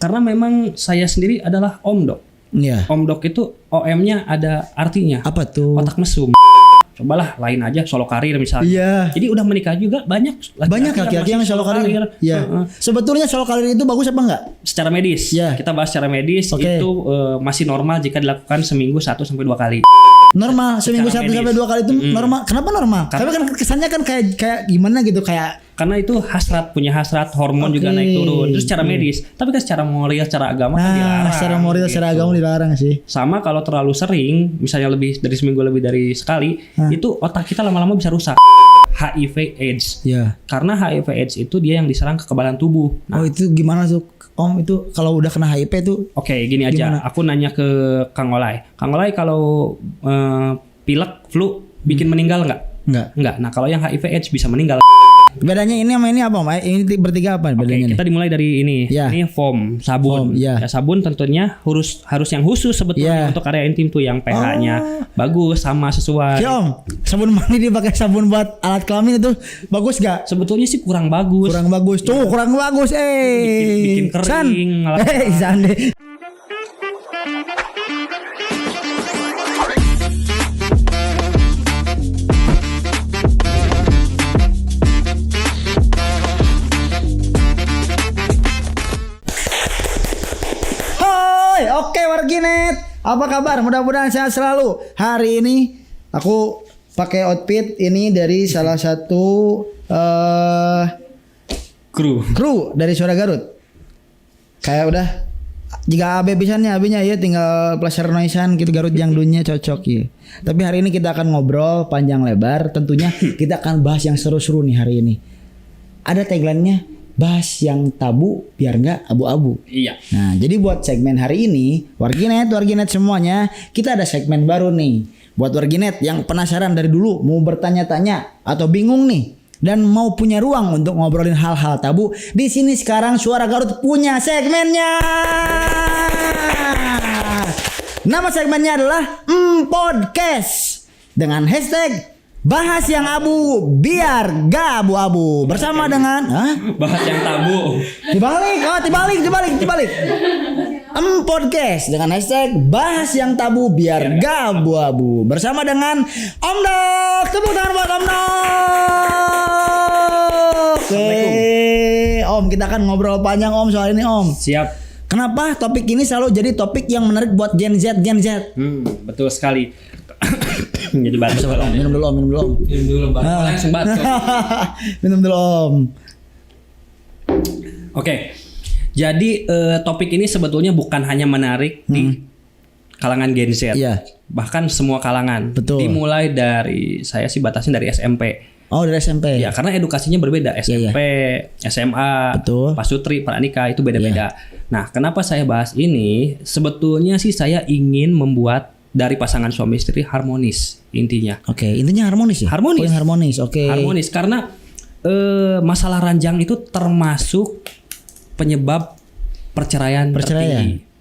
Karena memang saya sendiri adalah Om Dok. Iya. Om Dok itu OM-nya ada artinya. Apa tuh? Otak mesum. Cobalah lain aja solo karir misalnya. Iya. Jadi udah menikah juga banyak Laki-laki yang solo karir. Iya. Sebetulnya solo karir itu bagus apa enggak? Secara medis. Iya. Kita bahas secara medis itu masih normal jika dilakukan seminggu 1 sampai 2 kali. Normal seminggu 1 medis. sampai 2 kali itu normal. Kenapa normal? Karena kan kesannya kan kayak gimana gitu, kayak Karena itu punya hasrat, hormon juga naik turun. Terus secara medis, tapi kan secara moral, secara agama kan dilarang. secara moral, secara agama dilarang sih. Sama kalau terlalu sering, misalnya lebih dari seminggu lebih dari sekali, itu otak kita lama-lama bisa rusak. HIV AIDS. Iya. Karena HIV AIDS itu dia yang diserang kekebalan tubuh. Oh, itu gimana tuh Om, itu kalau udah kena HIV tuh? Oke, gini aja. Aku nanya ke Kang Olay. Kang Olay kalau pilek, flu bikin meninggal nggak? Nggak. Nah, kalau yang HIV AIDS bisa meninggal. Bedanya ini sama ini apa Om? Ini bertiga apa bedanya? Kita dimulai dari ini. Ya. Ini foam, sabun. Ya, sabun tentunya harus yang khusus sebetulnya untuk area intim tuh yang pH-nya bagus sama sesuai. Ya Om, sabun mandi dipakai sabun buat alat kelamin itu bagus gak? Sebetulnya sih kurang bagus. Kurang bagus. Tuh, kurang bagus. Bikin kering. San deh. Oke Warginet, apa kabar? Mudah-mudahan sehat selalu. Hari ini aku pakai outfit ini dari salah satu kru dari Suara Garut. Kayak udah jika AB pisannya AB-nya ya tinggal pleasure noisean gitu, Garut yang dunia cocok ya. Tapi hari ini kita akan ngobrol panjang lebar, tentunya kita akan bahas yang seru-seru nih hari ini. Ada tagline-nya, bahas yang tabu biar nggak abu-abu. Iya. Nah, jadi buat segmen hari ini, Warginet semuanya, kita ada segmen baru nih. Buat Warginet yang penasaran dari dulu, mau bertanya-tanya atau bingung nih, dan mau punya ruang untuk ngobrolin hal-hal tabu, di sini sekarang Suara Garut punya segmennya. Nama segmennya adalah Podcast dengan hashtag bahas yang abu biar gak abu-abu bersama dengan bahas yang tabu. Dibalik. Podcast dengan hashtag bahas yang tabu biar gak abu-abu bersama dengan Om Dok. Tepuk tangan buat Om Dok. Oke, Om, kita akan ngobrol panjang Om soal ini Om. Siap. Kenapa topik ini selalu jadi topik yang menarik buat Gen Z? Betul sekali. Jadi batuk. Minum dulu Om. Langsung batuk. Minum dulu Om. Oke. Jadi topik ini sebetulnya bukan hanya menarik di kalangan Gen Z. Iya. Bahkan semua kalangan. Betul. Dimulai dari saya sih batasin dari SMP. Oh, dari SMP. Ya, karena edukasinya berbeda. SMP, SMA, betul. Pasutri, Pranika itu beda-beda. Nah, kenapa saya bahas ini? Sebetulnya sih saya ingin membuat dari pasangan suami istri harmonis intinya. Oke, intinya harmonis ya? Harmonis. Oh, yang harmonis, oke. Harmonis karena masalah ranjang itu termasuk penyebab perceraian.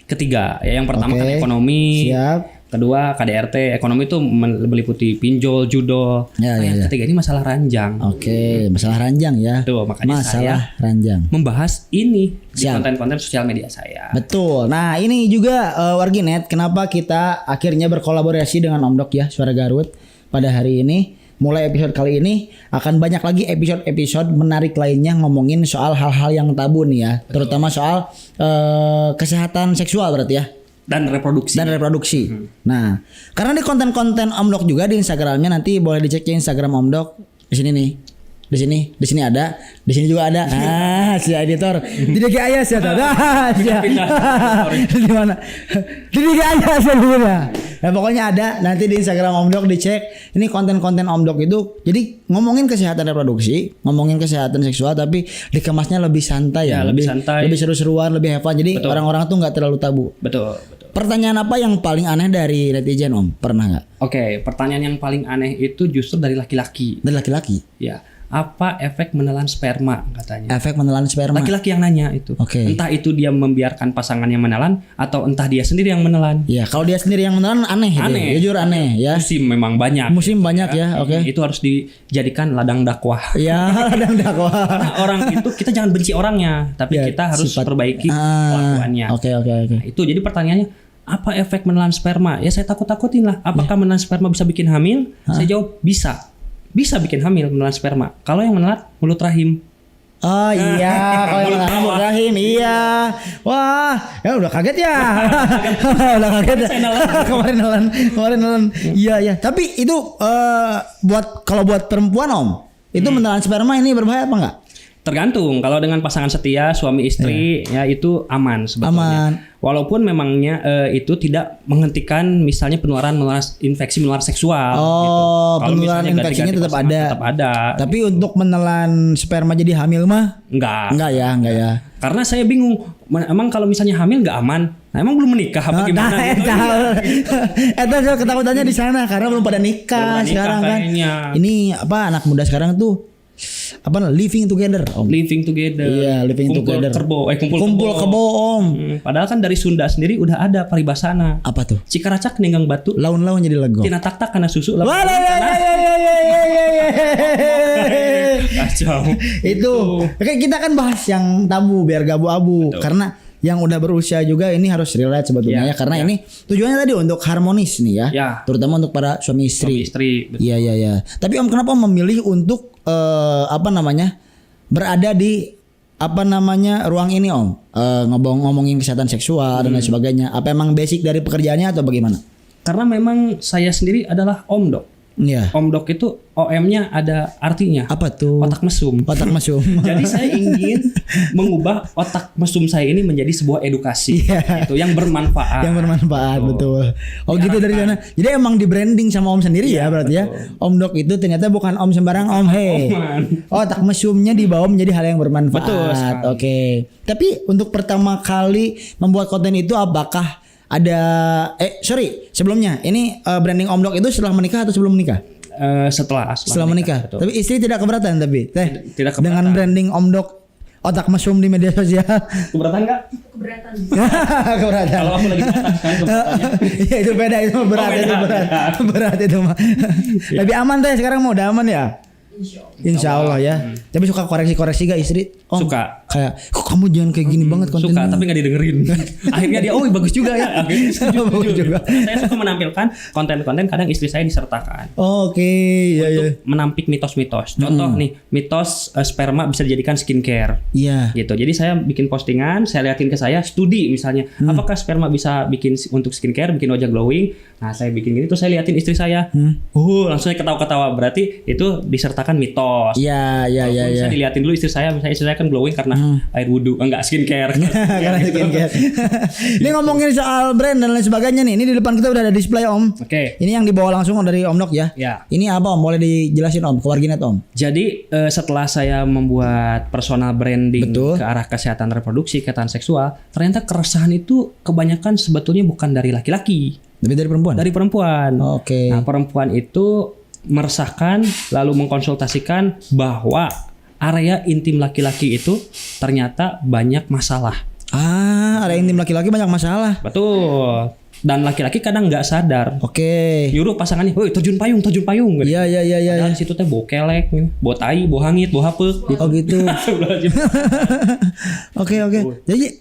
Ketiga, ya yang pertama kan ekonomi. Siap. Kedua KDRT, ekonomi itu meliputi pinjol, judol. Yang ketiga ini masalah ranjang. Oke, masalah ranjang ya. Tuh, makanya masalah saya ranjang membahas ini di konten-konten sosial media saya. Betul. Nah, ini juga Warginet, kenapa kita akhirnya berkolaborasi dengan Om Dok ya, Suara Garut pada hari ini. Mulai episode kali ini akan banyak lagi episode menarik lainnya ngomongin soal hal-hal yang tabu nih ya. Betul. Terutama soal kesehatan seksual berarti ya. Dan reproduksi. Nah, karena di konten-konten Om Dok juga di Instagramnya, nanti boleh dicek ya Instagram Om Dok. Di sini nih. Di sini ada, di sini juga ada. Si editor. Tidak kayak ayah sih ada. Di mana? Tidak kayak ayah sih sebenarnya. Nah, pokoknya ada nanti di Instagram Om Dok dicek. Ini konten-konten Om Dok itu jadi ngomongin kesehatan reproduksi, ngomongin kesehatan seksual tapi dikemasnya lebih santai ya. Lebih santai. Lebih seru-seruan, lebih have fun. Jadi orang-orang tuh nggak terlalu tabu. Betul. Pertanyaan apa yang paling aneh dari netizen Om? Pernah nggak? Oke, pertanyaan yang paling aneh itu justru dari laki-laki. Dari laki-laki? Ya. apa efek menelan sperma katanya. Efek menelan sperma. Laki-laki yang nanya itu. Oke. Entah itu dia membiarkan pasangannya menelan atau entah dia sendiri yang menelan. Iya, kalau dia sendiri yang menelan aneh. Aneh. Jujur aneh ya. Musim memang banyak. Musim banyak ya. Oke. Itu harus dijadikan ladang dakwah. Ya, ladang dakwah. Karena orang itu kita jangan benci orangnya, tapi Ya, kita harus sifat. perbaiki kelakuannya. Oke. Nah, itu jadi pertanyaannya apa efek menelan sperma? Ya saya takut-takutin lah. Apakah menelan sperma bisa bikin hamil? Saya jawab bisa. Bisa bikin hamil menelan sperma. Kalau yang menelan mulut rahim. Oh iya, kalau yang menelan mulut rahim, iya. Wah, ya udah kaget ya. Udah kaget ya. Kemarin nelan. Iya ya. Tapi itu kalau buat perempuan Om, itu menelan sperma ini berbahaya apa enggak? Tergantung. Kalau dengan pasangan setia suami istri ya itu aman sebetulnya. Aman. Walaupun memangnya itu tidak menghentikan misalnya penularan infeksi menular seksual. Oh, gitu. penularan infeksinya tetap ada. Tetap ada. Tapi untuk menelan sperma jadi hamil mah enggak ya. Karena saya bingung. Emang kalau misalnya hamil nggak aman? Nah, emang belum menikah apa gimana? Itu ketakutannya di sana karena belum pada nikah sekarang kan. Ini apa anak muda sekarang tuh living together Om. Living together. Iya, living together. Kumpul kebo Om. Padahal kan dari Sunda sendiri udah ada paribasana. Apa tuh? Cikaracak ninggang batu. Laun-laun jadi lego. Tina tak karena susu. Kacau. Itu. Oke, kita kan bahas yang tabu biar gak abu-abu. Karena yang udah berusia juga ini harus relate sebetulnya ya, karena ini tujuannya tadi untuk harmonis nih ya, terutama untuk para suami istri. Iya. Tapi Om kenapa Om memilih untuk berada di ruang ini Om, ngomongin kesehatan seksual dan lain sebagainya? Apa emang basic dari pekerjaannya atau bagaimana? Karena memang saya sendiri adalah Om Dok. Iya. Om Dok itu OM-nya ada artinya. Apa tuh? Otak mesum. Otak mesum. Jadi saya ingin mengubah otak mesum saya ini menjadi sebuah edukasi gitu, yang bermanfaat. Yang bermanfaat, betul. Oh gitu dari sana. Jadi emang di branding sama Om sendiri ya berarti ya. Om Dok itu ternyata bukan Om sembarang Om. Otak mesumnya dibawa menjadi hal yang bermanfaat. Betul. Oke. Tapi untuk pertama kali membuat konten itu apakah ada sebelumnya ini branding Om Dok itu setelah menikah atau sebelum menikah? Setelah menikah. Tapi istri tidak keberatan tidak keberatan dengan branding Om Dok otak mesum di media sosial. Keberatan enggak? Keberatan. Kalau aku lagi keberatan. Iya itu beda, itu berat itu mah. Tapi aman teh sekarang mau udah aman ya? Insya Allah ya. Tapi suka koreksi gak istri? Om, suka. Kayak kok kamu jangan kayak gini banget kontennya. Suka tapi gak didengerin. Akhirnya dia bagus juga ya. Bagus juga. Saya suka menampilkan konten-konten kadang istri saya disertakan. Oke. Untuk menampik mitos-mitos. Contoh nih, mitos sperma bisa dijadikan skincare. Iya. Gitu. Jadi saya bikin postingan, saya liatin ke saya studi misalnya, apakah sperma bisa bikin untuk skincare, bikin wajah glowing. Nah, saya bikin gini terus saya liatin istri saya. Langsung saya ketawa-ketawa. Berarti itu disertakan mitos. Iya. Saya diliatin dulu istri saya, misalnya istri saya kan glowing karena air wudhu, enggak skincare. Karena skincare. Ini ngomongin soal brand dan lain sebagainya nih. Ini di depan kita udah ada display Om. Oke. Ini yang dibawa langsung dari Om Dok ya. Ya. Ini apa Om? Boleh dijelasin Om? Ke warginet Om. Jadi setelah saya membuat personal branding ke arah kesehatan reproduksi, kesehatan seksual, ternyata keresahan itu kebanyakan sebetulnya bukan dari laki-laki. Lebih dari perempuan? Dari perempuan. Oke. Nah, perempuan itu meresahkan lalu mengkonsultasikan bahwa area intim laki-laki itu ternyata banyak masalah. Area intim laki-laki banyak masalah. Betul. Dan laki-laki kadang nggak sadar. Oke. Nyuruh pasangannya, "Woi, terjun payung." Gitu. Iya. Padahal situ teh bau kelek, bau tai, bau hangit, bau hapeuk gitu. Oh gitu. Oke.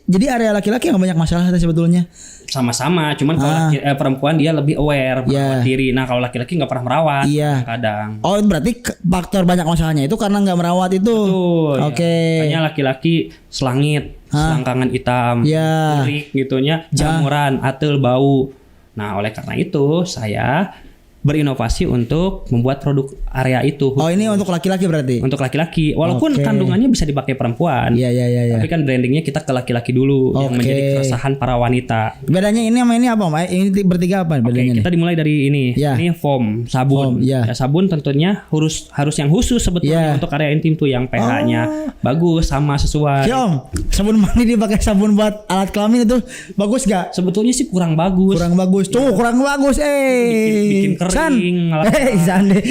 Jadi area laki-laki yang banyak masalah sebetulnya. Sama-sama, cuman kalau perempuan dia lebih aware merawat diri. Nah, kalau laki-laki nggak pernah merawat kadang. Oh, berarti faktor banyak masalahnya itu karena nggak merawat itu. Betul. Oke. Makanya laki-laki selangit, selangkangan hitam, kurik gitunya, jamuran, atel, bau. Nah, oleh karena itu saya berinovasi untuk membuat produk area itu. Oh, ini untuk laki-laki berarti? Untuk laki-laki. Walaupun kandungannya bisa dipakai perempuan. Iya. Tapi kan brandingnya kita ke laki-laki dulu yang menjadi keresahan para wanita. Bedanya ini sama ini apa, Om? Ini bertiga apa bedanya? Kita dimulai dari ini. Ini foam, sabun. Sabun tentunya harus yang khusus sebetulnya untuk area intim tuh yang pH-nya bagus sama sesuai. Ya, Om. Sabun mandi dipakai sabun buat alat kelamin itu bagus gak? Sebetulnya sih kurang bagus. Kurang bagus. Tuh, kurang bagus. Bikin Iksan. malah Iksan deh.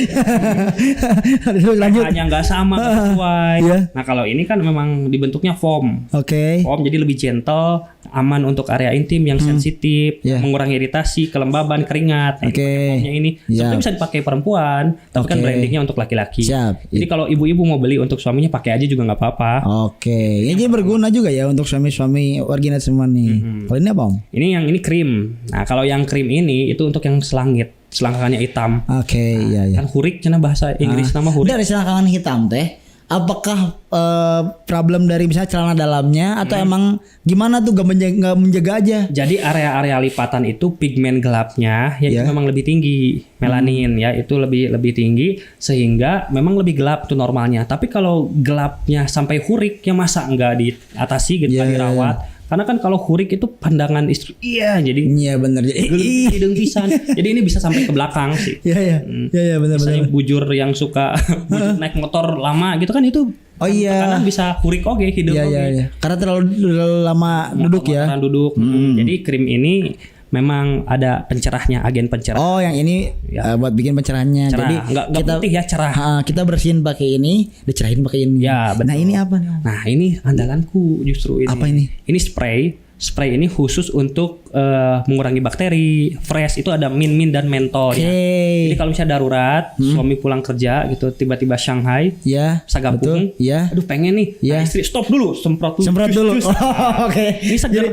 Terus lanjut. hanya nggak sama, nggak sesuai. Iya. Nah kalau ini kan memang dibentuknya foam. Oke. Foam jadi lebih gentle, aman untuk area intim yang sensitif, Iya. mengurangi iritasi, kelembaban, keringat. Nah, Oke. foamnya ini Iya. sebenarnya bisa dipakai perempuan, tapi kan Oke. brandingnya untuk laki-laki. Siap. Jadi kalau ibu-ibu mau beli untuk suaminya pakai aja juga nggak apa-apa. Oke. Ini jadi berguna juga ya untuk suami-suami warginet semua nih. Kalau ini apa Om? Ini yang ini krim. Nah kalau yang krim ini itu untuk yang selangit, selangkangannya hitam. Oke, iya iya. Kan hurik, cina bahasa Inggris nama hurik. Dari selangkangan hitam teh, apakah problem dari misalnya celana dalamnya atau emang gimana tuh nggak menjaga aja? Jadi area-area lipatan itu pigmen gelapnya ya itu Ya. memang lebih tinggi, melanin ya itu lebih tinggi sehingga memang lebih gelap tuh normalnya. Tapi kalau gelapnya sampai hurik ya masa nggak diatasi gitu, Ya, nggak ya, dirawat. Karena kan kalau hurik itu pandangan istri, iya jadi Iya benar. hidung pisan. Jadi ini bisa sampai ke belakang sih. Iya iya. Iya iya benar benar. Misalnya bujur yang suka bujur naik motor lama gitu kan itu Oh iya. tekanan bisa hurik oke hidung Iya oke. iya iya. Karena terlalu lama duduk ya. Orang duduk. Jadi krim ini memang ada pencerahnya, agen pencerah. Oh yang ini Ya. buat bikin pencerahannya. Cerah. Jadi Nggak kita putih ya, cerah. Kita bersihin pakai ini, dicerahin pakai ini. Ya, betul. Nah ini apa nih? Om? Nah ini andalanku justru ini. Apa ini? Ini spray. Spray ini khusus untuk mengurangi bakteri. Fresh itu ada min dan mentol Oke. ya. Jadi kalau misalnya darurat, suami pulang kerja gitu, tiba-tiba Shanghai, Ya. Sagapung, Betul. Ya. aduh pengen nih, Ya. nah, istri stop dulu, semprot dulu, Semprot Cus, dulu. cus. Oh, oke. Ini seger.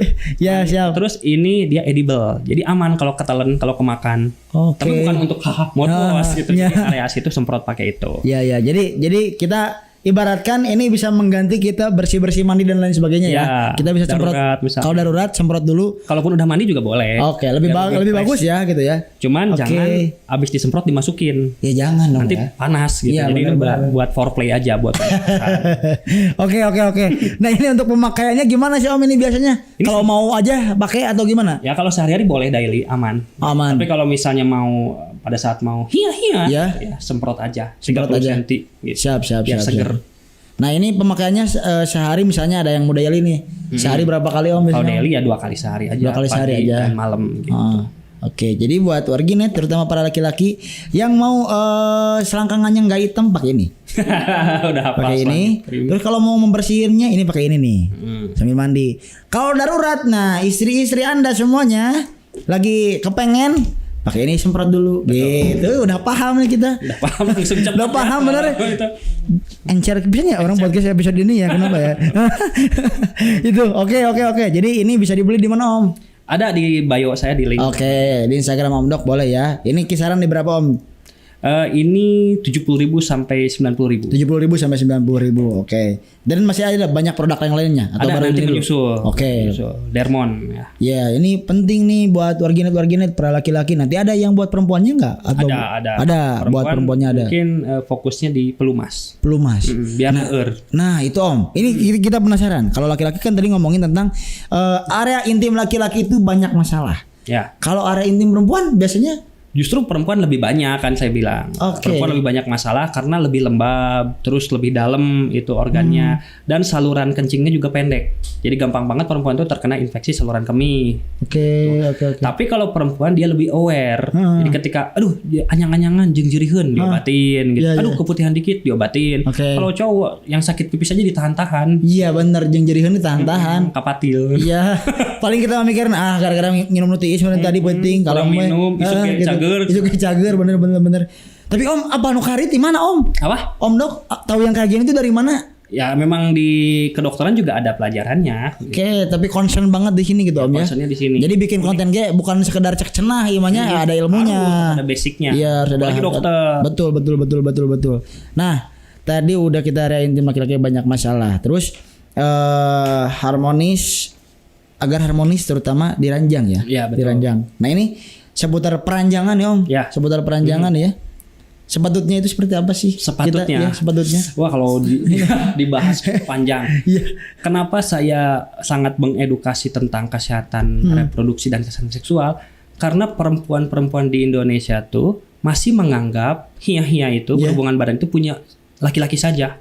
Ya siap. Terus ini dia edible, jadi aman kalau ketelan, kalau kemakan. Oke. Tapi bukan untuk haha mos gitu. ya. Jadi area situ semprot pakai itu. Ya ya. Jadi kita ibaratkan ini bisa mengganti kita bersih-bersih mandi dan lain sebagainya ya. Ya, Kita bisa semprot. darurat misalnya. Kalau darurat semprot dulu. Kalaupun udah mandi juga boleh. Oke, lebih Biar lebih fresh. bagus ya gitu ya. Cuman Oke. jangan abis disemprot dimasukin. Ya jangan dong Nanti ya. panas gitu. Iya, Jadi ini benar-benar. buat foreplay aja buat. Oke. Nah ini untuk pemakaiannya gimana sih Om ini biasanya? Kalau mau aja pakai atau gimana? Ya kalau sehari-hari boleh daily aman. Aman. Tapi kalau misalnya mau pada saat mau hia Ya. ya semprot aja. Semprot 30 aja. cm, gitu. Siap. Biar seger. Nah ini pemakaiannya sehari misalnya ada yang mau daily nih. Sehari berapa kali Om Kalau biasanya? daily ya 2 kali sehari aja. 2 kali sehari pagi aja. Dan malam gitu. Oke, jadi buat warginet terutama para laki-laki yang mau selangkangannya nggak hitam pakai ini. Udah hafal Pakai ini. selangit. Terus kalau mau membersihinnya ini pakai ini nih. Sambil mandi. Kalau darurat, nah istri-istri Anda semuanya lagi kepengen pakai ini semprot dulu. Gitu, udah paham nih kita. Udah paham langsung cepet. Udah paham bener ya? Itu. Encer bisa ya orang podcast episode ini ya kenapa ya? Itu oke. Jadi ini bisa dibeli di mana Om? Ada di bio saya di link. Oke, di Instagram Om Dok boleh ya. Ini kisaran di berapa Om? Ini 70.000 sampai 90.000. 70.000 sampai 90.000. Oke. Dan masih ada banyak produk yang lainnya atau Ada baru nanti ini dulu? menyusul. Oke. Menyusul. Dermon ya. Ya, ini penting nih buat warginet para laki-laki. Nanti ada yang buat perempuannya nggak? Atau Ada. Ada, buat perempuannya ada. Mungkin fokusnya di pelumas. Pelumas. Biar ngeer. Nah, itu Om. Ini kita penasaran. Kalau laki-laki kan tadi ngomongin tentang area intim laki-laki itu banyak masalah. Ya. Kalau area intim perempuan biasanya Justru perempuan lebih banyak kan saya bilang. Oke. Perempuan lebih banyak masalah karena lebih lembab, terus lebih dalam itu organnya dan saluran kencingnya juga pendek. Jadi gampang banget perempuan itu terkena infeksi saluran kemih. Oke. Tapi kalau perempuan dia lebih aware. Jadi ketika aduh dia anyang-anyangan jeung jeuriheun diobatin gitu. Iya, iya. Aduh keputihan dikit diobatin. Oke. Kalau cowok yang sakit pipis aja ditahan-tahan. Iya bener jeung jeriheun ditahan-tahan. Kapatil. Iya, paling kita mikirin gara-gara minum nutiis tadi penting kalau kurang minum, isuk kayak cager. Itu kayak cager bener. Tapi Om, apa nu kariti mana Om? Apa? Om Dok, tahu yang kayak gini itu dari mana? Ya memang di kedokteran juga ada pelajarannya. Oke, tapi concern banget di sini gitu Om ya. Concernnya di sini. Jadi bikin konten ge bukan sekedar cek cenah, imanya ada ilmunya. Ada basicnya. Iya, harus ada. Apalagi dokter. Betul. Nah, tadi udah kita area intim laki-laki banyak masalah. Terus agar harmonis terutama di ranjang ya. Iya, betul. Di ranjang. Nah, ini seputar peranjangan ya Om. Ya. Seputar peranjangan ya. Sepatutnya itu seperti apa sih? Sepatutnya. Kita, ya, sepatutnya. Wah kalau dibahas panjang. Iya. Kenapa saya sangat mengedukasi tentang kesehatan reproduksi dan kesehatan seksual? Karena perempuan-perempuan di Indonesia tuh masih menganggap hia-hia itu berhubungan badan itu punya laki-laki saja.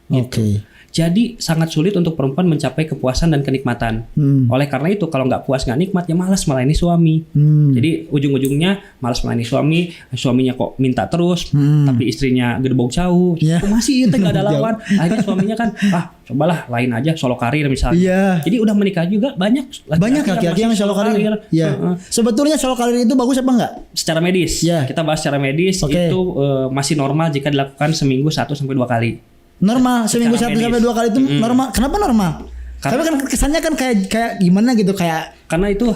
Oke. Jadi sangat sulit untuk perempuan mencapai kepuasan dan kenikmatan. Oleh karena itu kalau nggak puas nggak nikmat ya malas melayani suami. Jadi ujung-ujungnya malas melayani suami, suaminya kok minta terus, tapi istrinya gerbong jauh. Yeah. Kok masih itu nggak ada lawan. Akhirnya suaminya kan cobalah lain aja solo karir misalnya. Iya. Jadi udah menikah juga banyak laki-laki yang solo karir. Iya. Sebetulnya solo karir itu bagus apa enggak? Secara medis, kita bahas secara medis itu masih normal jika dilakukan seminggu 1 sampai 2 kali. Normal seminggu 1 sampai 2 kali itu normal. Kenapa normal? Tapi kan kesannya kan kayak gimana gitu kayak karena itu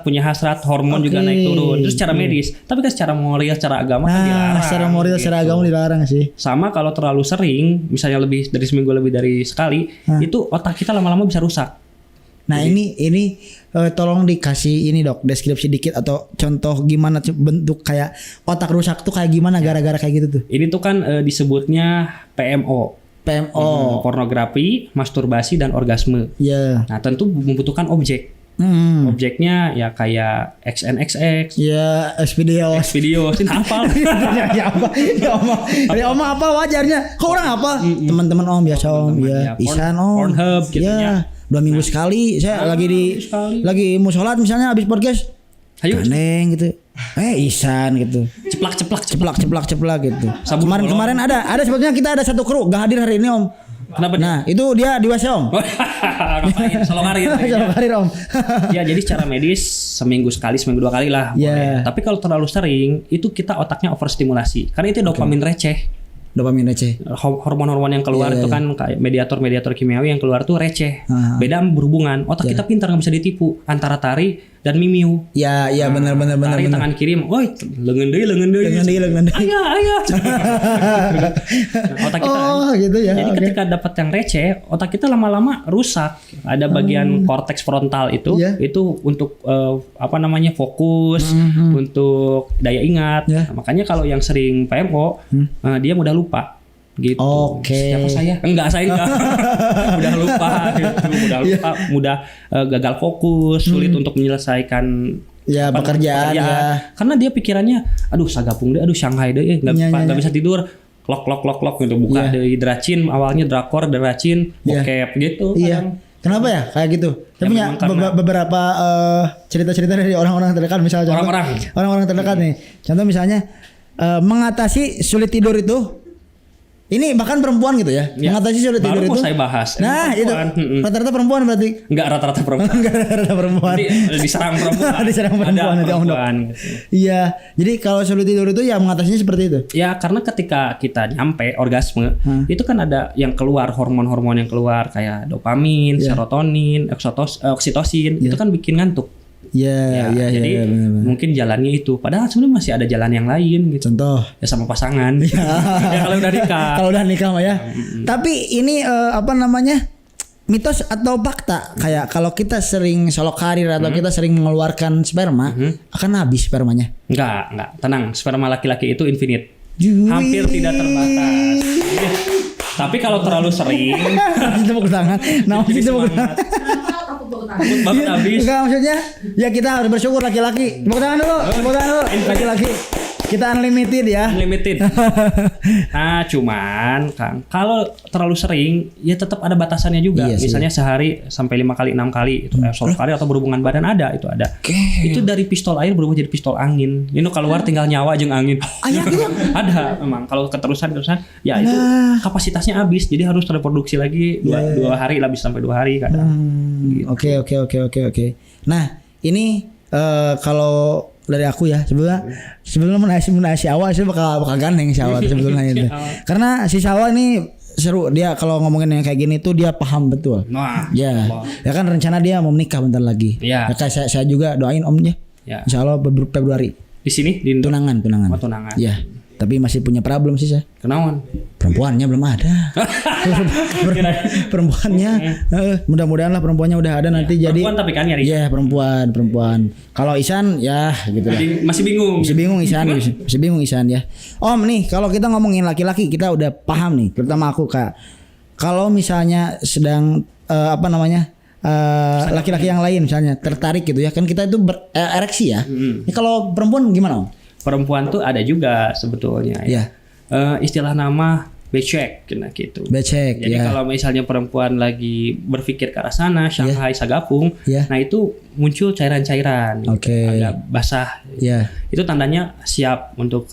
punya hasrat hormon juga naik turun. Terus secara medis, tapi kan secara moral, secara agama kan dilarang. Secara moral, secara agama dilarang sih. Sama kalau terlalu sering, misalnya lebih dari seminggu lebih dari sekali, itu otak kita lama-lama bisa rusak. Nah ini tolong dikasih ini dok deskripsi dikit atau contoh gimana bentuk kayak otak rusak tuh kayak gimana gara-gara kayak gitu tuh. Ini tuh kan disebutnya PMO. Pornografi, masturbasi dan orgasme. Iya. Nah tentu membutuhkan objek. Objeknya ya kayak XNXX. Ya Xvideos. Ini hafal. Ya Om apa wajarnya? Kok orang apa? Teman-teman Om biasa Om ya. Isan Om. Pornhub gitu ya. 2 minggu sekali saya lagi mau sholat misalnya habis podcast. Ayo. Kaneng gitu. Isan gitu. Ceplak gitu. Kemarin ada sebetulnya kita ada satu kru gak hadir hari ini Om. Kenapa? Nah itu dia di WC Om. Ngapain? Solo karir Om. Ya jadi secara medis seminggu sekali, seminggu 2 kali lah. Yeah. Tapi kalau terlalu sering itu kita otaknya overstimulasi. Karena itu dopamin receh. Hormon-hormon yang keluar itu kan kayak mediator kimiawi yang keluar tuh receh. Beda berhubungan. Otak kita pintar nggak bisa ditipu antara tari dan mimiu. Iya benar. Tari tangan kiri, woi lengan deui. Ayah. Otak kita. Gitu ya. Jadi ketika dapat yang receh, otak kita lama-lama rusak. Ada bagian korteks frontal itu untuk fokus, untuk daya ingat. Nah, makanya kalau yang sering PMO, dia mudah lupa gitu. Siapa saya? Enggak. Mudah lupa gitu. Mudah gagal fokus, sulit untuk menyelesaikan pekerjaan. Karena dia pikirannya aduh sagapung deh, Shanghai deh, enggak bisa tidur. Lok gitu buka dari Dracin, awalnya drakor, Dracin, bokep gitu. Iya. Kenapa ya kayak gitu? Tapi punya beberapa cerita-cerita dari orang-orang terdekat misalnya orang-orang terdekat nih. Contoh misalnya mengatasi sulit tidur itu ini bahkan perempuan gitu ya. Mengatasi sulit tidur itu. Baru mau saya bahas. Nah, itu rata-rata perempuan berarti. Enggak rata-rata perempuan. Enggak rata-rata perempuan. Diserang perempuan. Diserang perempuan nanti Om Dok. Iya. Jadi kalau sulit tidur itu ya mengatasinya seperti itu. Ya, karena ketika kita nyampe orgasme, itu kan ada yang keluar hormon-hormon yang keluar kayak dopamin, serotonin, oksitosin, itu kan bikin ngantuk. Jadi mungkin jalannya itu. Padahal sebenarnya masih ada jalan yang lain gitu. Contoh ya sama pasangan. Ya kalau udah nikah. Kalau udah nikah mah ya. Tapi ini mitos atau fakta kayak kalau kita sering solo karir atau kita sering mengeluarkan sperma akan habis spermanya? Enggak. Tenang, sperma laki-laki itu infinite. Hampir tidak terbatas. Tapi kalau terlalu sering tepuk tangan. Tepuk tangan. Banget habis. Enggak maksudnya ya kita harus bersyukur laki-laki. Tepuk tangan dulu. Laki-laki. Kita unlimited ya. Unlimited. Nah, cuman Kang, kalau terlalu sering ya tetap ada batasannya juga. Misalnya sehari sampai 5 kali 6 kali itu solo karir atau berhubungan badan ada. Itu dari pistol air berubah jadi pistol angin. Ini keluar tinggal nyawa jeung angin. Ada memang kalau keterusan ya itu kapasitasnya habis. Jadi harus reproduksi lagi 2 hari lah bisa sampai 2 hari kadang. Oke. Nah, ini kalau dari aku ya sebelum menasi awal saya bakal gandeng si awal sebetulnya itu. Karena si Sawa ini seru, dia kalau ngomongin yang kayak gini tuh dia paham betul. Ya kan rencana dia mau menikah bentar lagi. Ya kayak saya juga doain Om ya. Insyaallah Februari. Di sini di tunangan. Tunangan. Ya. Tapi masih punya problem sih saya. Kenaon? Perempuannya belum ada. Perempuannya mudah-mudahan lah perempuannya udah ada nanti jadi. Perempuan tapi kan nyari. Iya, perempuan. Kalau Isan ya gitu lah. Masih bingung Isan ya. Om nih, kalau kita ngomongin laki-laki kita udah paham nih, terutama aku Kak. Kalau misalnya sedang laki-laki yang lain misalnya tertarik gitu ya, kan kita itu ereksi ya. Ini kalau perempuan gimana Om? Perempuan tuh ada juga sebetulnya ya. Istilah nama becek gitu. Becek. Jadi ya. kalau misalnya perempuan lagi berpikir ke arah sana, Shanghai, Sagapung, Ya. nah itu muncul cairan-cairan, Oke. agak basah. Ya. Itu tandanya siap untuk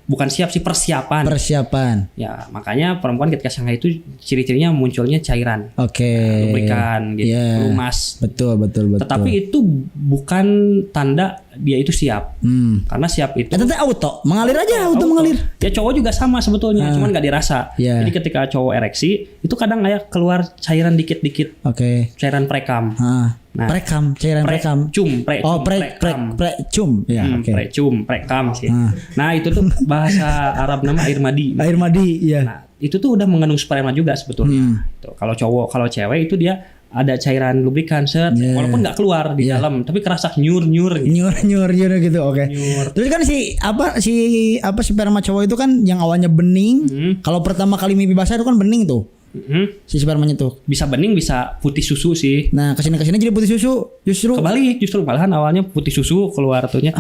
bukan siap sih, persiapan. Persiapan. Ya, makanya perempuan ketika Shanghai itu ciri-cirinya munculnya cairan, Oke. lubrikan gitu, Ya. lumas. Betul. Tetapi itu bukan tanda dia itu siap. Karena siap itu Itu teh auto, mengalir aja, auto mengalir. ya cowok juga sama sebetulnya, cuman nggak dirasa. Iya. Jadi ketika cowok ereksi itu kadang kayak keluar cairan dikit-dikit, Oke. cairan prekam. Nah, Prekam, cairan prekam. precum, Precum. Ya, oke. precum, prekam sih. Nah, itu tuh bahasa Arab nama air madi. Air madi, ya. Nah, itu tuh udah mengandung sperma juga sebetulnya. Tuh, kalau cowok, kalau cewek itu dia ada cairan lubrikan walaupun nggak keluar di dalam, tapi kerasa nyur-nyur gitu. Nyur gitu, oke. Terus kan si sperma cowok itu kan yang awalnya bening, kalau pertama kali mimpi basah itu kan bening tuh. Si spermanya tuh. Bisa bening, bisa putih susu sih. Nah, kesini jadi putih susu, justru. Kebalik, justru malahan awalnya putih susu keluar tuhnya,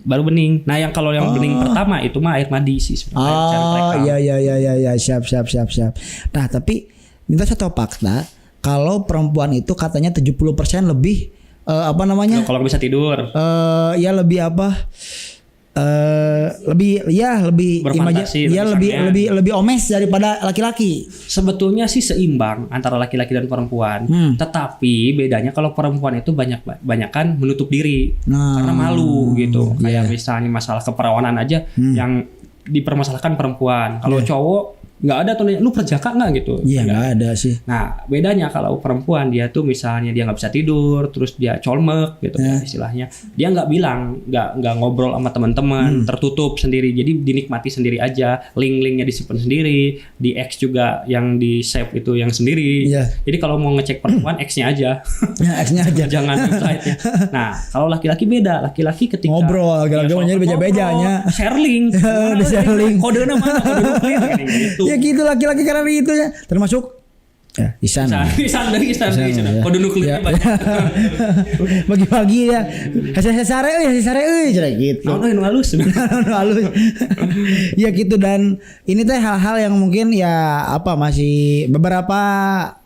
baru bening. Nah, yang kalau yang bening pertama itu mah air madi sih sebenarnya. Iya, siap. Nah, tapi minta satu fakta, kalau perempuan itu katanya 70% lebih Kalau bisa tidur. Ya lebih apa? Lebih Berfantasi, lebih omes daripada laki-laki. Sebetulnya sih seimbang antara laki-laki dan perempuan. Tetapi bedanya kalau perempuan itu banyakan menutup diri karena malu gitu. Kayak misalnya masalah keperawanan aja yang dipermasalahkan perempuan. Kalau cowok nggak ada tuh nanya, lu perjaka nggak gitu? Iya, nggak ada sih. Nah, bedanya kalau perempuan dia tuh misalnya dia nggak bisa tidur, terus dia colmek gitu ya istilahnya, dia nggak bilang, nggak ngobrol sama teman-teman, tertutup sendiri, jadi dinikmati sendiri aja, link-linknya disimpan sendiri, di X juga yang di save itu yang sendiri. Jadi kalau mau ngecek perempuan X-nya aja, X-nya aja, jangan website-nya. Nah, kalau laki-laki beda, laki-laki ketika ngobrol, laki-laki beja-bejanya, share link, kode nama, kode nuklir gitu. Ya gitu laki-laki karena itu ya, termasuk Isan. Kode nuklirnya banyak. Bagi-bagi ya. Sare gitu. Nu halus. Ya gitu, dan ini teh hal-hal yang mungkin ya masih beberapa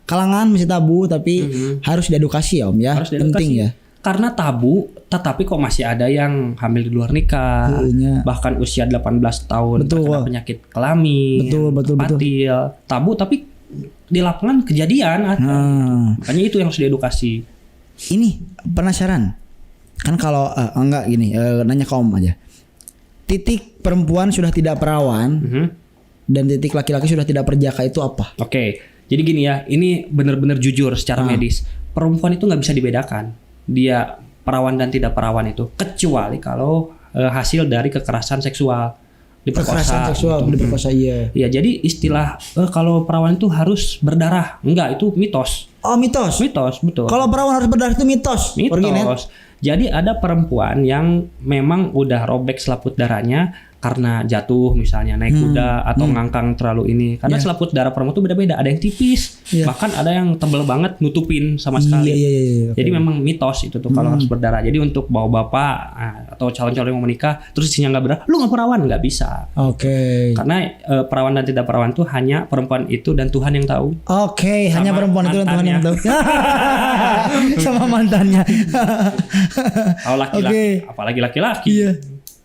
kalangan masih tabu, tapi harus diedukasi ya Om ya. Harus penting ya. Karena tabu, tetapi kok masih ada yang hamil di luar nikah, bahkan usia 18 tahun terkena penyakit kelamin, patil. Tabu tapi di lapangan kejadian ada. Makanya itu yang harus diedukasi. Ini penasaran, kan kalau enggak gini, nanya ke Om aja. Titik perempuan sudah tidak perawan dan titik laki-laki sudah tidak perjaka itu apa? Oke, jadi gini ya, ini benar-benar jujur secara medis. Perempuan itu nggak bisa dibedakan dia perawan dan tidak perawan itu, kecuali kalau hasil dari kekerasan seksual, diperkosa. Iya. Ya, jadi istilah kalau perawan itu harus berdarah, enggak, itu mitos. Oh, mitos, betul. Kalau perawan harus berdarah itu mitos. Jadi ada perempuan yang memang udah robek selaput darahnya karena jatuh misalnya naik kuda atau ngangkang terlalu ini. Karena selaput darah perempuan itu beda-beda. Ada yang tipis, bahkan ada yang tebal banget nutupin sama sekali. Jadi memang mitos itu tuh kalau harus berdarah. Jadi untuk bawa bapak atau calon-calon yang mau menikah terus isinya nggak berdarah, lu nggak perawan, nggak bisa. Karena perawan dan tidak perawan tuh hanya perempuan itu dan Tuhan yang tahu. Hanya perempuan itu dan Tuhan yang tahu. Sama mantannya. Kalau laki-laki, apalagi laki-laki.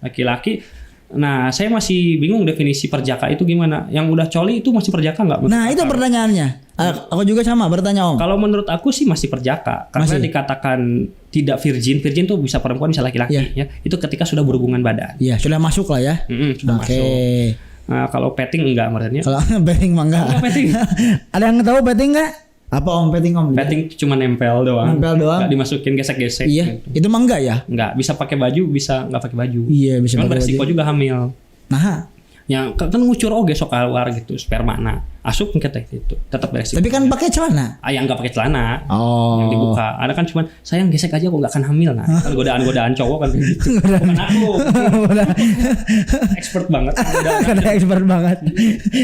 Laki-laki. Nah, saya masih bingung definisi perjaka itu gimana. Yang udah coli itu masih perjaka nggak? Nah, itu pertanyaannya. Aku juga sama bertanya Om. Kalau menurut aku sih masih perjaka. Karena dikatakan tidak virgin. Virgin tuh bisa perempuan, bisa laki-laki. Ya. Itu ketika sudah berhubungan badan. Iya, sudah masuk lah ya. Sudah masuk. Nah, kalau petting enggak maksudnya. Kalau petting mah enggak. Ada yang tahu petting enggak? Apa Om petting Om? Petting cuma nempel doang. Nggak dimasukin gesek-gesek. Iya. Gitu. Itu mah enggak ya? Enggak. Bisa pakai baju, bisa nggak pakai baju. Iya, bisa pakai baju. Beresiko juga hamil. Nah, yang kan ngucur sok keluar gitu sperma. Nah, asup kita itu tetap beresiko. Tapi kan pakai celana. Yang nggak pakai celana. Yang dibuka. Ada kan cuman sayang gesek aja kok nggak akan hamil. Nah, godaan-godaan cowok kan gitu. Bukan aku. Expert banget. Expert banget.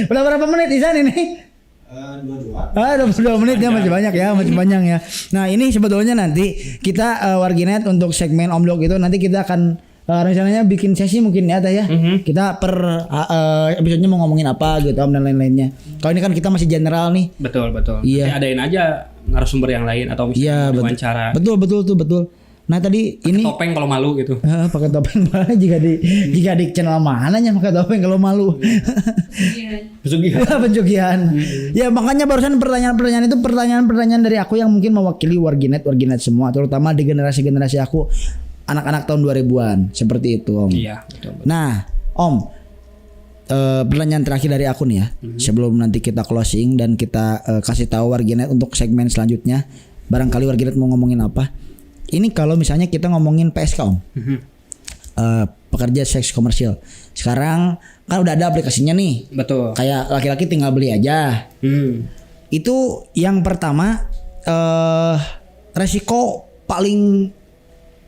Udah berapa menit Isan ini? 22 menit ya, masih banyak ya. Nah, ini sebetulnya nanti kita warginet untuk segmen Om Dok itu nanti kita akan rencananya bikin sesi mungkin ya Teh ya. Kita per episodenya mau ngomongin apa gitu Om dan lain-lainnya. Kalau ini kan kita masih general nih. Betul. Iya. Nanti adain aja narasumber yang lain atau misalnya wawancara. Betul. Nah tadi ini topeng kalau malu gitu. pakai topeng jika di channel mananya pakai topeng kalau malu. Pesugihan. Ya makanya barusan pertanyaan-pertanyaan itu pertanyaan dari aku yang mungkin mewakili warginet semua, terutama di generasi aku anak-anak tahun 2000-an seperti itu Om. Iya betul. Nah Om, pertanyaan terakhir dari aku nih ya, sebelum nanti kita closing dan kita kasih tahu warginet untuk segmen selanjutnya. Barangkali warginet mau ngomongin apa? Ini kalau misalnya kita ngomongin PSK Om, pekerja seks komersial. Sekarang kan udah ada aplikasinya nih. Betul. Kayak laki-laki tinggal beli aja. Itu yang pertama resiko paling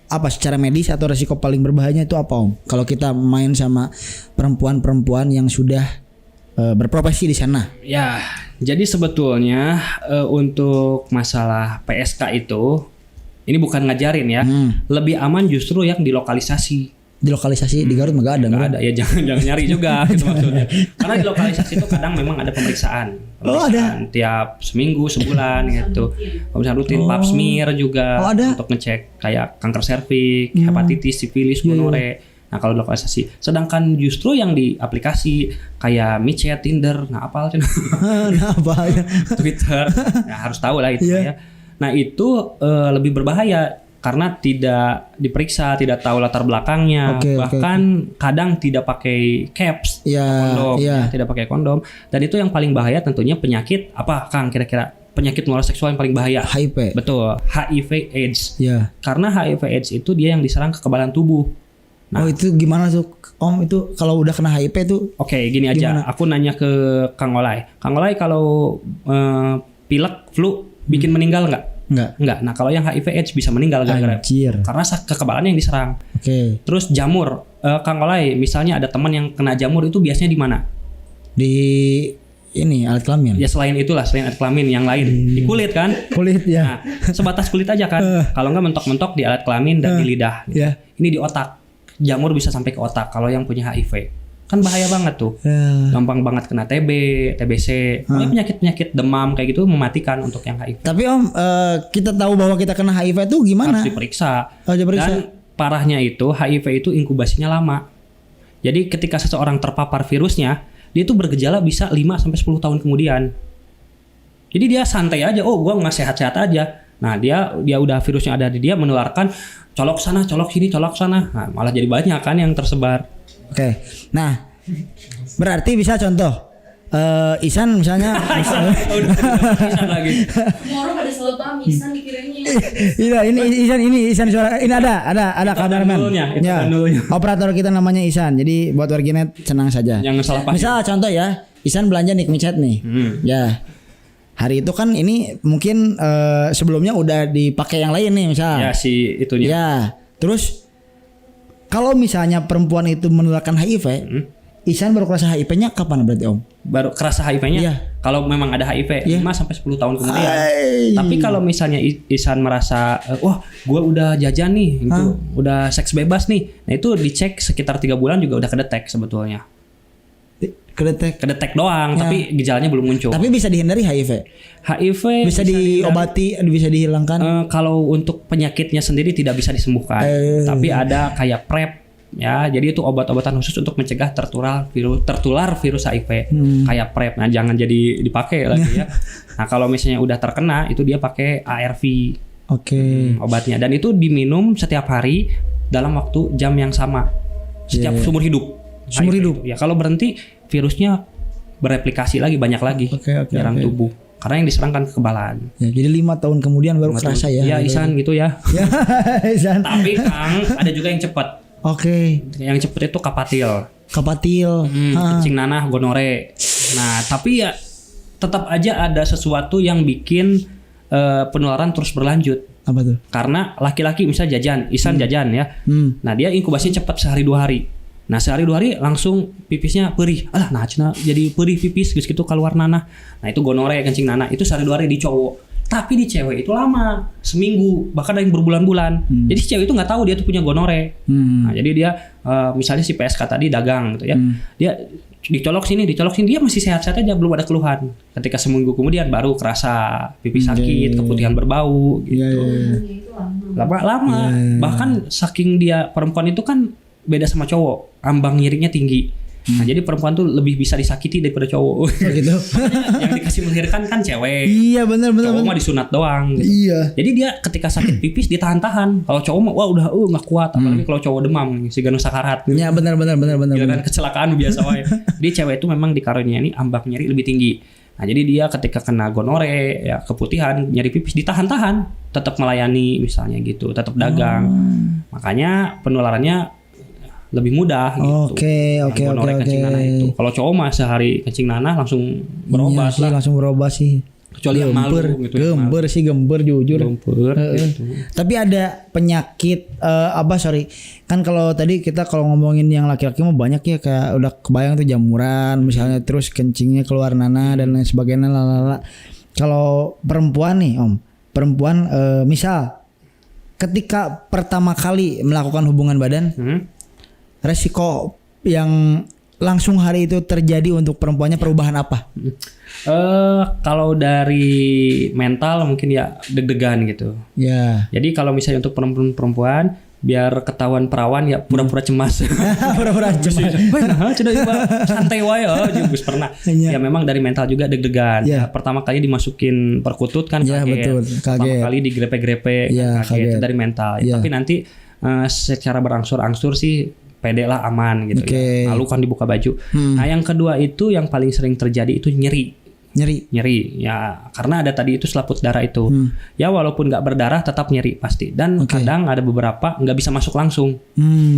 apa secara medis atau resiko paling berbahayanya itu apa Om? Kalau kita main sama perempuan-perempuan yang sudah berprofesi di sana. Ya, jadi sebetulnya untuk masalah PSK itu ini bukan ngajarin ya, lebih aman justru yang dilokalisasi. Di Garut mah gak ada. Nggak ada ya, jangan nyari juga gitu maksudnya. Karena di lokalisasi itu kadang memang ada pemeriksaan ada tiap seminggu, sebulan gitu. Pemeriksaan rutin, pap smear juga untuk ngecek kayak kanker serviks, hepatitis, sifilis, gonore. Nah kalau lokalisasi, sedangkan justru yang di aplikasi kayak micet, Tinder, Twitter, ya harus tahu lah itu ya. Nah itu lebih berbahaya karena tidak diperiksa, tidak tahu latar belakangnya, bahkan kadang tidak pakai caps, kondom, tidak pakai kondom. Dan itu yang paling bahaya tentunya penyakit apa, Kang? Kira-kira penyakit menular seksual yang paling bahaya? HIV. Betul, HIV/AIDS. Yeah. Karena HIV/AIDS itu dia yang diserang kekebalan tubuh. Nah, itu gimana tuh, Om? Itu kalau udah kena HIV tuh? Oke, gini aja. Aku nanya ke Kang Olay. Kang Olay kalau pilek, flu bikin meninggal nggak? Enggak. Nah kalau yang HIV/AIDS bisa meninggal gara-gara karena kekebalannya yang diserang. Terus jamur, Kang Olay, misalnya ada teman yang kena jamur itu biasanya di mana? Di ini alat kelamin. Ya selain alat kelamin yang lain di kulit kan? Kulit ya. Nah, sebatas kulit aja kan. Kalau nggak mentok-mentok di alat kelamin dan di lidah. Ini di otak. Jamur bisa sampai ke otak kalau yang punya HIV. Kan bahaya banget tuh. Gampang banget kena TB, TBC. Penyakit-penyakit demam kayak gitu mematikan untuk yang HIV. Tapi Om, kita tahu bahwa kita kena HIV itu gimana? Harus diperiksa. Dan parahnya itu HIV itu inkubasinya lama. Jadi ketika seseorang terpapar virusnya, dia tuh bergejala bisa 5 sampai 10 tahun kemudian. Jadi dia santai aja, gua nggak sehat-sehat aja. Nah, dia udah virusnya ada di dia, menularkan, colok sana, colok sini, colok sana. Nah, malah jadi banyak kan yang tersebar. Oke. Nah, berarti bisa contoh Isan misalnya. Isan lagi. Orang pada selebam Isan dikiranya. Iya, ini Isan suara. Ini ada kameramen. Ya. Operator kita namanya Isan. Jadi buat warginet senang saja. Jangan salah paham. Misal contoh ya, Isan belanja nih micet nih. Ya. Hari itu kan ini mungkin sebelumnya udah dipakai yang lain nih misal. Ya si itunya. Ya. Terus kalau misalnya perempuan itu menularkan HIV, Isan baru kerasa HIV-nya kapan berarti Om? Baru kerasa HIV-nya? Iya. Kalau memang ada HIV 5 sampai 10 tahun kemudian. Tapi kalau misalnya Isan merasa wah, gua udah jajan nih, gitu, udah seks bebas nih. Nah, itu dicek sekitar 3 bulan juga udah kedetek sebetulnya. Kedetek doang, tapi gejalanya belum muncul. Tapi bisa dihindari HIV bisa diobati, bisa dihilangkan. Kalau untuk penyakitnya sendiri tidak bisa disembuhkan, tapi ada kayak PrEP ya. Jadi itu obat-obatan khusus untuk mencegah tertular virus HIV, kayak PrEP. Nah, jangan jadi dipakai lagi ya. Nah, kalau misalnya udah terkena itu dia pakai ARV. Obatnya, dan itu diminum setiap hari dalam waktu jam yang sama setiap seumur hidup. Ya, kalau berhenti virusnya bereplikasi lagi, banyak lagi menyerang tubuh. Karena yang diserang kan kekebalan. Ya, jadi 5 tahun kemudian baru kerasa ya. Ya Isan gitu ya. Isan. Tapi Kang ada juga yang cepat. Yang cepat itu kapatil. Kencing nanah, gonore. Nah tapi ya tetap aja ada sesuatu yang bikin penularan terus berlanjut. Apa tuh? Karena laki-laki misalnya jajan, Isan jajan ya. Nah dia inkubasinya cepat sehari 2 hari. Nah sehari 2 hari langsung pipisnya perih. Nah cina jadi perih pipis gitu keluar nanah. Nah itu gonore, kencing nanah itu sehari 2 hari di cowok. Tapi di cewek itu lama, seminggu, bahkan ada yang berbulan-bulan. Jadi si cewek itu nggak tahu dia tuh punya gonore. Nah, jadi dia misalnya si PSK tadi dagang gitu ya, dia dicolok sini, dia masih sehat-sehat aja, belum ada keluhan. Ketika seminggu kemudian baru kerasa pipi sakit, keputihan berbau gitu. Itu lama. Lama. Bahkan saking dia perempuan itu kan beda sama cowok, ambang nyerinya tinggi. Nah, jadi perempuan tuh lebih bisa disakiti daripada cowok. Gitu. Yang dikasih melahirkan kan cewek. Iya benar. Cowok mah disunat doang. Gitu. Iya. Jadi dia ketika sakit pipis ditahan-tahan. Kalau cowok mah wah udah nggak kuat. Apalagi kalau cowok demam, si ganu sakarat. Iya benar. Gila kan kecelakaan biasa wae. Dia cewek itu memang di karunia ini ambang nyeri lebih tinggi. Nah, jadi dia ketika kena gonore, ya keputihan, nyeri pipis ditahan-tahan, tetap melayani misalnya gitu, tetap dagang. Makanya penularannya lebih mudah gitu. Oke. Kencing nanah itu. Kalau cowok mah sehari kencing nanah langsung berobat Iya sih, lah. langsung berobat sih. Kecuali yang malu gitu. Gember jujur. Gember gitu. Tapi ada penyakit kan kalau tadi kita kalau ngomongin yang laki-laki mah banyak ya, kayak udah kebayang tuh jamuran misalnya, terus kencingnya keluar nanah dan lain sebagainya lalala. Kalau perempuan nih perempuan misal ketika pertama kali melakukan hubungan badan, resiko yang langsung hari itu terjadi untuk perempuannya perubahan apa? Kalau dari mental mungkin ya deg-degan gitu. Ya. Jadi kalau misalnya untuk perempuan biar ketahuan perawan ya pura-pura cemas. Pura-pura cemas. Nah, santai wae jebus pernah. Ya memang dari mental juga deg-degan. Ya, pertama kali dimasukin perkutut kan kaget. Betul, kaget. Pertama kali digrepe-grepe kaget. Itu dari mental. Ya, tapi nanti secara berangsur-angsur sih pede lah, aman gitu ya. Lalu kan dibuka baju. Nah, yang kedua itu yang paling sering terjadi itu nyeri ya, karena ada tadi itu selaput darah itu. Ya walaupun nggak berdarah tetap nyeri pasti, dan kadang ada beberapa nggak bisa masuk langsung.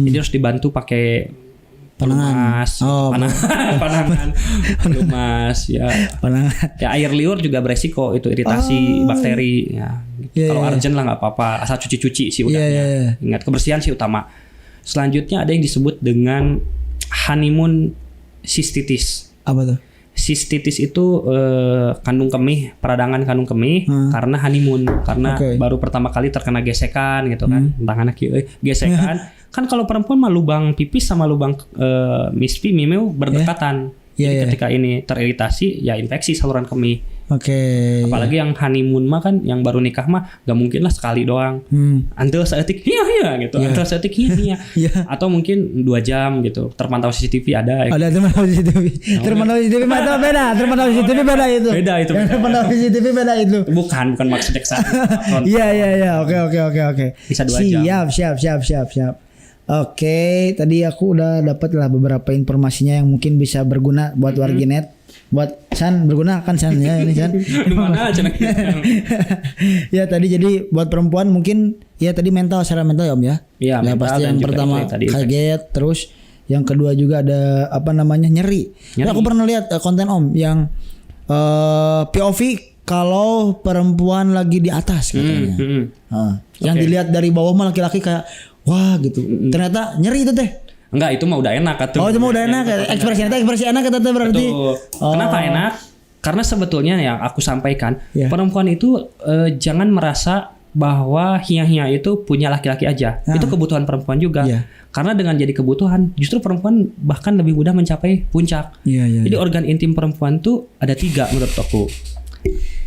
Jadi harus dibantu pakai pelumas, panangan, pelumas ya. Ya air liur juga beresiko itu iritasi bakteri ya. Kalau urgent lah nggak apa-apa, asal cuci-cuci sih udahnya. Ingat kebersihan sih utama. Selanjutnya ada yang disebut dengan honeymoon cystitis. Apa tuh? Cystitis itu kandung kemih, peradangan kandung kemih karena honeymoon, karena baru pertama kali terkena gesekan gitu kan. Tangan gesekan. Kan kalau perempuan mah lubang pipis sama lubang mispi mimeu berdekatan. Jadi ketika ini teriritasi ya infeksi saluran kemih. Apalagi yang honeymoon mah kan, yang baru nikah mah gak mungkin lah sekali doang. Antel seetik iya gitu. Antel seetik iya. Atau mungkin 2 jam gitu. Terpantau CCTV ada. Ada terpantau CCTV. Terpantau CCTV itu beda. Terpantau CCTV beda itu. Beda itu. Terpantau CCTV beda itu. Bukan maksudnya kesana. Iya. Oke. Bisa 2 jam. Siap. Oke, tadi aku udah dapat lah beberapa informasinya yang mungkin bisa berguna buat warginet. Buat San berguna kan San ya ini San. Di mana aja. Ya tadi jadi buat perempuan mungkin ya tadi secara mental ya Om ya. Iya, ya pasti yang pertama kaget, terus yang kedua juga ada nyeri. Aku pernah lihat konten Om yang POV kalau perempuan lagi di atas katanya. Yang dilihat dari bawah mah laki-laki kayak wah gitu. Ternyata nyeri itu teh. Enggak, itu mah udah enak atuh. Oh, itu mah udah enak. Ekspresi enak kata berarti. Kenapa enak? Karena sebetulnya yang aku sampaikan, perempuan itu jangan merasa bahwa hia-hia itu punya laki-laki aja. Itu kebutuhan perempuan juga. Karena dengan jadi kebutuhan, justru perempuan bahkan lebih mudah mencapai puncak. Jadi organ intim perempuan tuh ada 3 menurut aku.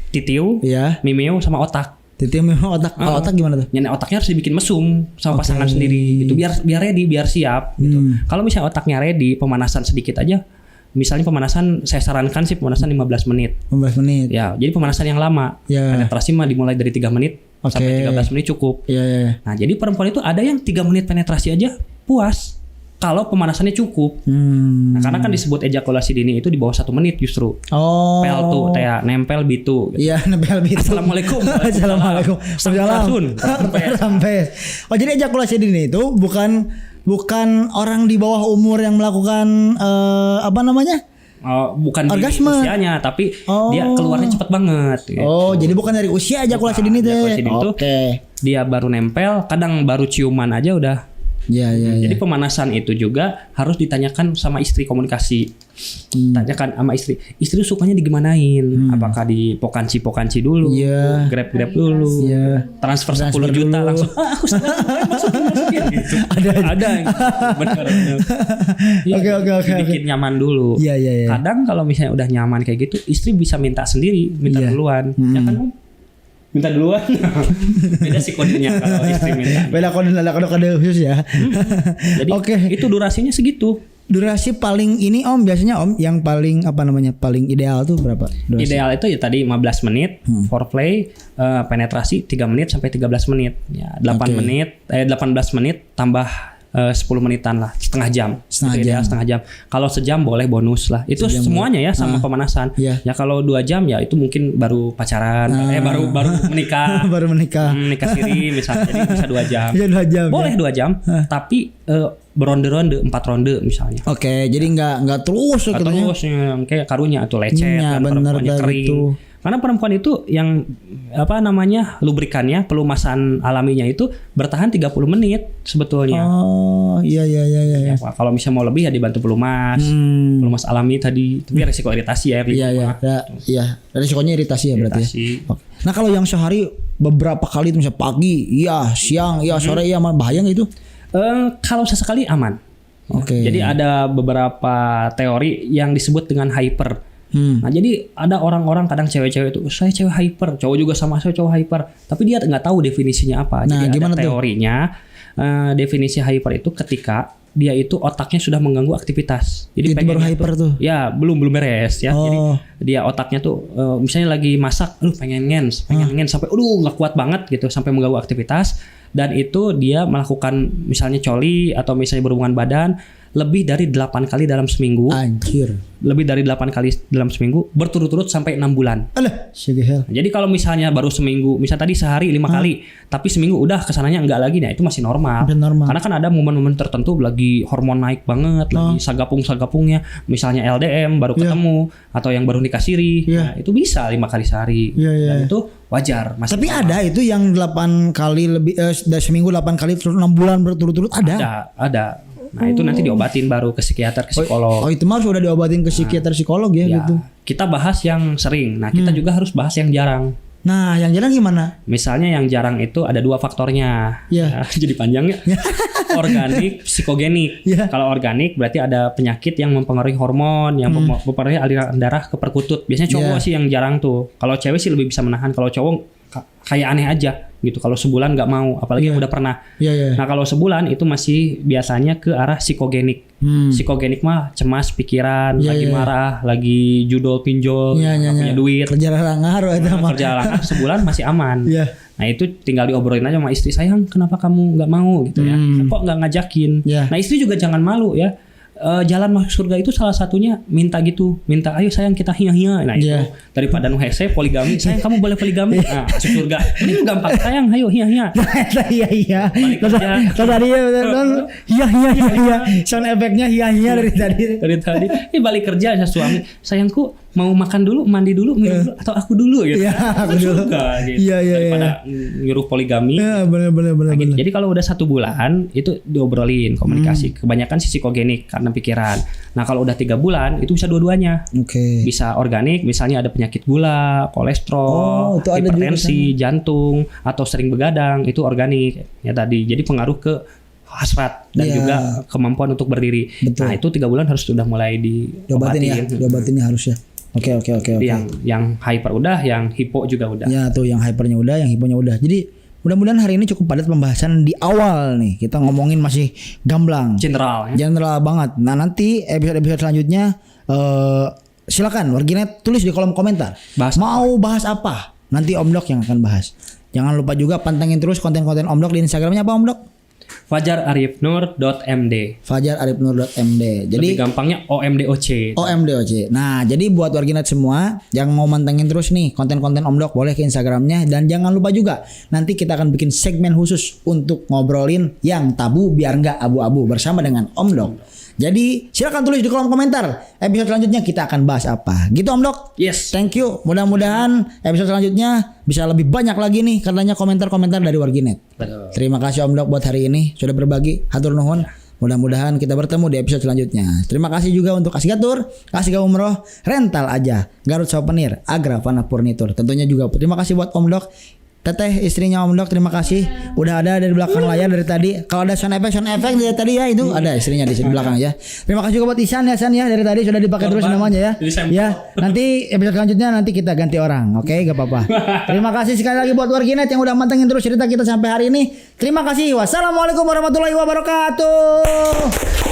Titiu, mimeo, sama otak. Titiu memang otak. Kalau otak gimana tuh? Nyanyi otaknya harus dibikin mesum sama pasangan sendiri gitu. Biar ready, biar siap gitu. Kalau misalnya otaknya ready, pemanasan sedikit aja. Misalnya pemanasan, saya sarankan sih pemanasan 15 menit. 15 menit. Ya, jadi pemanasan yang lama. Penetrasi mah dimulai dari 3 menit sampai 13 menit cukup. Nah, jadi perempuan itu ada yang 3 menit penetrasi aja puas. Kalau pemanasannya cukup. Nah, karena kan disebut ejakulasi dini itu di bawah 1 menit justru. Pel tuh, kayak nempel bitu. Iya, nempel bitu. Assalamualaikum. Sampai. Oh, jadi ejakulasi dini itu bukan orang di bawah umur yang melakukan bukan orgasme. di usianya, tapi dia keluarnya cepet banget. Gitu. Oh, jadi bukan dari usia ejakulasi dini teh. Dia baru nempel, kadang baru ciuman aja udah Iya, iya, iya. Jadi pemanasan itu juga harus ditanyakan sama istri, komunikasi. Tanyakan sama istri. Istri sukanya digimanain? Apakah di pokanci dulu? Iya. Grab dulu. Iya. Transfer 10 Transfer juta dulu. langsung. Aku masukin gitu. Ada benar. Ya, Oke. Bikin nyaman dulu. Iya, iya, iya. Kadang kalau misalnya udah nyaman kayak gitu, istri bisa minta sendiri, minta Iya. duluan. Ya kan Om? Minta duluan. Beda sih kodenya kalau istri minta. Beda kode khusus ya. Jadi Oke. itu durasinya segitu. Durasi paling ini Om biasanya Om yang paling paling ideal tuh berapa? Durasi? Ideal itu ya tadi 15 menit foreplay, penetrasi 3 menit sampai 13 menit. Ya, 18 menit tambah 10 menitan lah, setengah jam. Setengah Itu ideal, jam. setengah jam. Kalau sejam boleh bonus lah. Itu Sejam semuanya ya sama pemanasan. Iya. Ya kalau 2 jam ya itu mungkin baru pacaran, baru menikah. Baru menikah. Nikah siri misalnya, jadi bisa 2 jam. Ya 2 jam. Boleh ya. 2 jam, tapi beronde-ronde 4 ronde misalnya. Oke, jadi nggak terus Atau katanya. terus yang kayak karunya atau lecet Iya, kan, bener perempuannya dah kering. gitu. Karena perempuan itu yang lubrikannya, pelumasan alaminya itu bertahan 30 menit sebetulnya. Oh, iya. Ya, kalau misalnya mau lebih ya dibantu pelumas. Pelumas alami tadi, tapi resiko iritasi ya. Iya. Resikonya iritasi ya berarti. Iritasi. Ya. Oke. Nah, kalau yang sehari beberapa kali itu misalnya pagi, iya, siang, iya, sore, iya, bahaya nggak itu? Kalau sesekali aman. Oke. Jadi ada beberapa teori yang disebut dengan hyper. Nah jadi ada orang-orang kadang cewek-cewek itu saya cewek hyper, cowok juga sama saya cowok hyper, tapi dia nggak tahu definisinya apa. Nah, Jadi gimana ada tuh? teorinya definisi hyper itu ketika dia itu otaknya sudah mengganggu aktivitas. Jadi Itu baru pengennya hyper tuh. Ya belum beres ya. Oh. Jadi dia otaknya tuh misalnya lagi masak, pengen ngens sampai nggak kuat banget gitu sampai mengganggu aktivitas. Dan itu dia melakukan misalnya coli atau misalnya berhubungan badan lebih dari 8 kali dalam seminggu. Anjir. Lebih dari 8 kali dalam seminggu berturut-turut sampai 6 bulan. Alah, segehel. Jadi kalau misalnya baru seminggu, misalnya tadi sehari 5 kali, tapi seminggu udah kesananya enggak lagi, nah itu masih normal. Masih normal. Karena kan ada momen-momen tertentu lagi hormon naik banget, lagi sagapung-sagapungnya, misalnya LDM baru ketemu atau yang baru nikah siri, nah itu bisa 5 kali sehari. Iya. Dan itu wajar. Masih Tapi normal. ada itu yang 8 kali lebih dari seminggu 8 kali terus 6 bulan berturut-turut ada. Ada. Nah itu nanti diobatin baru ke psikiater, ke psikolog. Oh, itu mah sudah diobatin ke psikiater psikolog ya, Ya, gitu. kita bahas yang sering. Nah kita juga harus bahas yang jarang. Nah, yang jarang gimana? Misalnya yang jarang itu ada 2 faktornya. Iya. Ya, jadi panjang ya. Organik, psikogenik. Iya. Kalau organik berarti ada penyakit yang mempengaruhi hormon, yang mempengaruhi aliran darah ke perkutut. Biasanya cowok sih yang jarang tuh. Kalau cewek sih lebih bisa menahan. Kalau cowok kayak aneh aja gitu. Kalau sebulan nggak mau, apalagi yang udah pernah. Iya. Nah kalau sebulan itu masih biasanya ke arah psikogenik. Psikogenik mah cemas pikiran, lagi marah, lagi judol pinjol, nggak punya duit. Kerja ngaruh itu mah. Kerja langkah sebulan masih aman. Iya. Nah itu tinggal diobrolin aja sama istri, sayang kenapa kamu nggak mau gitu ya, kok nggak ngajakin. Iya. Nah istri juga jangan malu ya. Jalan masuk surga itu salah satunya minta ayo sayang kita hia-hia. Nah itu Iya. daripada nu hese poligami, sayang kamu boleh poligami. Nah masuk surga ini gampang, sayang ayo hia-hia. Iya. Balik kerja. Tadi iya. Sound efeknya iya dari tadi. Dari tadi balik kerja ya suami, sayangku mau makan dulu, mandi dulu, minum dulu, atau aku dulu gitu. Iya, aku Masuk dulu. surga, gitu. Iya. Daripada nyuruh poligami. Ya, benar. Gitu. Jadi kalau udah 1 bulan itu diobrolin komunikasi. Kebanyakan sih psikogenik karena pikiran. Nah kalau udah 3 bulan itu bisa dua-duanya. Oke. Bisa organik, misalnya ada penyakit gula, kolesterol, itu ada hipertensi, jantung, atau sering begadang, itu organik ya tadi. Jadi pengaruh ke hasrat dan Iya. juga kemampuan untuk berdiri. Betul. Nah itu 3 bulan harus sudah mulai Diobatin ya harus ya. Oke. Yang hyper udah, yang hipo juga udah. Ya tuh yang hypernya udah, yang hiponya udah. Jadi mudah-mudahan hari ini cukup padat pembahasan di awal nih. Kita ngomongin masih gamblang. General ya. General banget. Nah nanti episode selanjutnya silakan warganet tulis di kolom komentar. Mau bahas apa? Nanti Om Dok yang akan bahas. Jangan lupa juga pantengin terus konten-konten Om Dok di Instagramnya apa Om Dok? fajararifnur.md. fajararifnur.md. Jadi Lebih gampangnya OMDOC. OMDOC. Nah, jadi buat warganet semua yang mau mantengin terus nih konten-konten Om Dok boleh ke Instagramnya dan jangan lupa juga nanti kita akan bikin segmen khusus untuk ngobrolin yang tabu biar nggak abu-abu bersama dengan Om Dok. Jadi silakan tulis di kolom komentar. Episode selanjutnya kita akan bahas apa. Gitu Om Dok. Yes. Thank you. Mudah-mudahan episode selanjutnya bisa lebih banyak lagi nih katanya komentar-komentar dari Warginet. Betul. Terima kasih Om Dok buat hari ini sudah berbagi. Hatur nuhun. Mudah-mudahan kita bertemu di episode selanjutnya. Terima kasih juga untuk Asgatur, Asga Umroh, Rental Aja, Garut Souvenir, Agra Fana Furnitur. Tentunya juga terima kasih buat Om Dok. Teteh istrinya Om Dok, terima kasih. Udah ada dari belakang layar dari tadi. Kalau ada sound effect dari tadi ya itu ada istrinya di sini belakang ya. Terima kasih juga buat Isan ya San ya dari tadi sudah dipakai terus namanya ya. Ya, nanti episode selanjutnya nanti kita ganti orang. Oke, gak apa-apa. Terima kasih sekali lagi buat Warginet yang udah mantengin terus cerita kita sampai hari ini. Terima kasih. Wassalamualaikum warahmatullahi wabarakatuh.